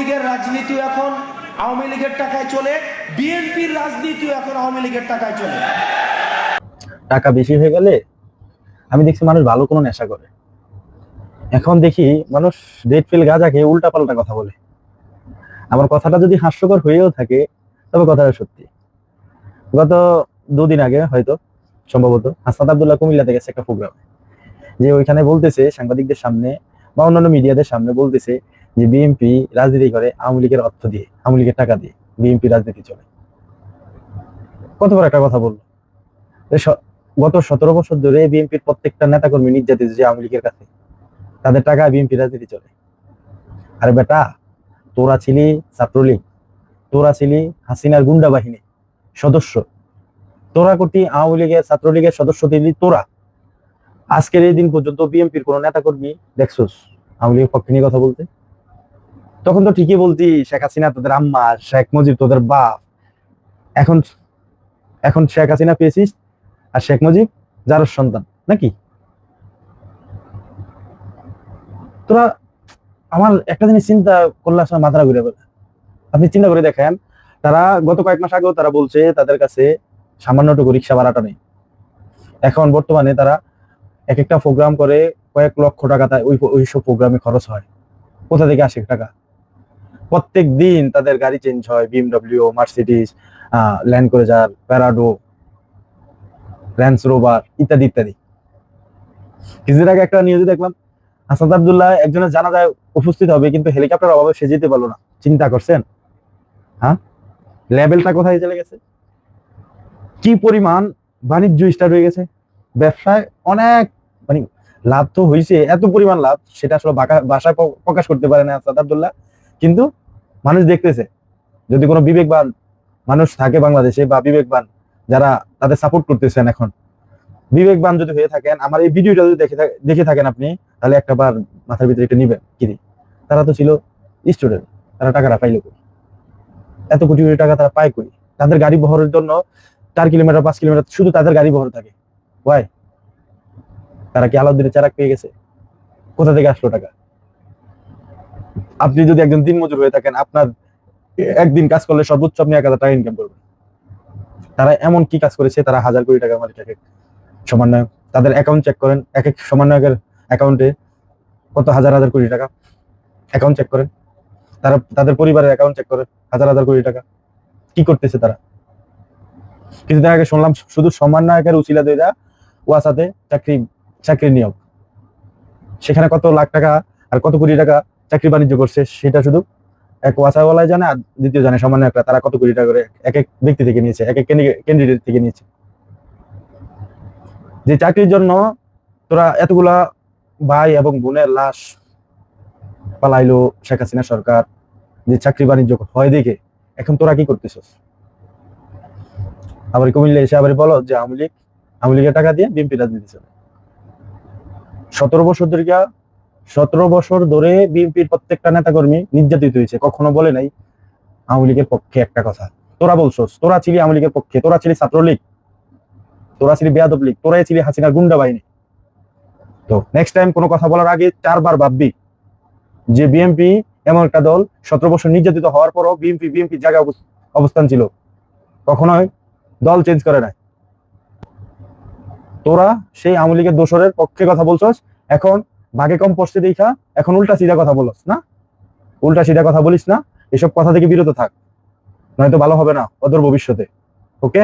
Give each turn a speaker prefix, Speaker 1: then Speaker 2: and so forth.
Speaker 1: লীগের রাজনীতি এখন আওয়ামী লীগের টাকায় চলে, বিএনপির রাজনীতিও এখন আওয়ামী লীগের টাকায় চলে।
Speaker 2: টাকা বেশি হয়ে গেলে আমি দেখছি মানুষ ভালো কোনো নেশা করে। এখন দেখি মানুষ ডেট ফেল গাঁজা খেয়ে উল্টা পাল্টা কথা বলে। আমার কথাটা যদি হাস্যকর হয়েও থাকে তবে কথাটা সত্যি। গত 2 দিন আগে হয়তো সম্ভবত হাসনাত আব্দুল্লাহ কুমিল্লাতে গেছে একটা প্রোগ্রামে, যে ওইখানে বলতেছে সাংবাদিকদের সামনে বা অন্যান্য মিডিয়াদের সামনে বলতেছে যে বিএনপি রাজনীতি করে আওয়ামী লীগের অর্থ দিয়ে, আওয়ামী লীগের টাকা দিয়ে বিএনপি রাজনীতি চলে। কত বড় একটা কথা বললো। গত 17 বছর ধরে বিএনপির প্রত্যেকটা নেতাকর্মী নির্যাতিত যে আওয়ামী লীগের কাছে, তাদের টাকা বিএনপি রাজনীতি চলে। আরে বেটা, তোরা ছিলি ছাত্রলীগ, তোরা ছিলি হাসিনার গুন্ডা বাহিনী সদস্য, তোরা কোটি আওয়ামী লীগের ছাত্রলীগের সদস্য দিলি তোরা। আজকের এই দিন পর্যন্ত বিএনপির কোন নেতাকর্মী দেখছোস আওয়ামী লীগের পক্ষে নিয়ে কথা বলতে? তখন তো ঠিকই বলতি শেখ হাসিনা তোদের আম্মা, শেখ মুজিব তোদের বাপ। এখন এখন শেখ হাসিনা পেয়েছিস আর শেখ মুজিব যার সন্তান নাকি তোরা? আমার একটা জিনিস চিন্তা করলে আসলে মাথাটা ঘুরে ফেলে। আপনি চিন্তা করে দেখেন, তারা গত কয়েক মাস আগেও তারা বলছে তাদের কাছে সামান্যটুকু রিক্সা ভাড়াটা নেই। এখন বর্তমানে তারা এক একটা প্রোগ্রাম করে কয়েক লক্ষ টাকা ওইসব প্রোগ্রামে খরচ হয়। কোথা থেকে আসে টাকা? প্রত্যেক দিন তাদের গাড়ি চেঞ্জ হয়, BMW, Mercedes, land cruiser, Prado, range rover ইত্যাদি ইত্যাদি। কিছুদিন আগে একটা নিউজে দেখলাম হাসনাত আব্দুল্লাহ একজনের জানাজায় উপস্থিত হবে, কিন্তু হেলিকপ্টার অভাবে সে যেতে পারলো না। চিন্তা করছেন? হ্যাঁ, লেভেলটা কোথায় চলে গেছে? কি পরিমাণ বাণিজ্য স্টার্ট হয়ে গেছে, ব্যবসায় অনেক মানে লাভ তো হয়েছে, এত পরিমাণ লাভ সেটা আসলে ভাষায় প্রকাশ করতে পারে না হাসনাত আব্দুল্লাহ, কিন্তু মানুষ দেখতেছে। যদি কোনো বিবেকবান মানুষ থাকে বাংলাদেশে বা বিবেকবান যারা তাদের সাপোর্ট করতেছেন, এখন বিবেকবান যদি হয়ে থাকেন, আমার এই ভিডিওটা যদি দেখে থাকেন আপনি, তাহলে একটা বার মাথার ভিতরে একটু নিবেন। কিরে, তারা তো ছিল স্টুডেন্ট, তারা টাকাটা পাইলো কই? এত কোটি কোটি টাকা তারা পায় কই? তাদের গাড়ি বহরের জন্য 4 কিলোমিটার 5 কিলোমিটার শুধু তাদের গাড়ি বহর থাকে। ওয়াই? তারা কি আলাউদ্দিনের চেরাগ পেয়ে গেছে? কোথা থেকে আসলো টাকা? আপনি যদি একজন দিনমজুর হয়ে থাকেন, আপনার একদিন কাজ করলে সর্বোচ্চ আপনি 1000 টাকা ইনকাম করবেন। তারা এমন কি কাজ করেছে? তারা হাজার কোটি টাকার মালিক। এক এক সমন্বয়ক, তাদের অ্যাকাউন্ট চেক করেন, এক এক সমন্বয়কের অ্যাকাউন্টে কত হাজার হাজার কোটি টাকা। অ্যাকাউন্ট চেক করেন, তারা তাদের পরিবারের অ্যাকাউন্ট চেক করেন, হাজার হাজার কোটি টাকা। কি করতেছে তারা? কিছুদিন আগে শুনলাম শুধু সমন্বয়কের উচিলা দইরা ওয়াসাতে চাকরি নিয়োগ, সেখানে কত লাখ টাকা আর কত কোটি টাকা চাকরি বাণিজ্য করছে সেটা শুধু এক ওয়াসাওয়ালাই জানে, আর দ্বিতীয় জানে সমন্বয়করা তারা কত কোটি টাকা করে এক এক ব্যক্তি থেকে নিয়েছে, এক এক ক্যান্ডিডেট থেকে নিয়েছে। যে চাকরির জন্য তোরা এতগুলা ভাই এবং বোনের লাশ পালাইলো শেখ হাসিনা সরকার, যে চাকরি বাণিজ্য হয় দেখে, এখন তোরা কি করতেছিস? আবার কুমিল্লা এসে আবার বলো যে আওয়ামী লীগের টাকা দিয়ে বিএনপি রাজনীতি চলে। 17 বছর ধরে বিএনপির প্রত্যেকটা নেতাকর্মী নির্যাতিত হয়েছে, কখনো বলে নাই আওয়ামী লীগের পক্ষে একটা কথা। তোরা বলছস তোরা ছিলি আওয়ামী লীগের পক্ষে, তোরা ছিলি ছাত্রলীগ, তোরা ছিলি বেয়াদব লীগ, তোরাই ছিলি হাসিনার গুন্ডা বাহিনী। তো নেক্সট টাইম কোনো কথা বলার আগে 4 বার ভাববি যে বিএনপি এমন একটা দল 17 বছর নির্যাতিত হওয়ার পরও বিএনপি জায়গায় অবস্থান ছিল, কখনোই দল চেঞ্জ করে নাই। তোরা সেই আওয়ামী লীগের দোসরের পক্ষে কথা বলছস, এখন ভাগে কম পড়ছে দেখা এখন উল্টা সিধা কথা বলছ না? উল্টা সিধা কথা বলিস না, এসব কথা থেকে বিরত থাক, নয়তো ভালো হবে না অদূর ভবিষ্যতে। ওকে?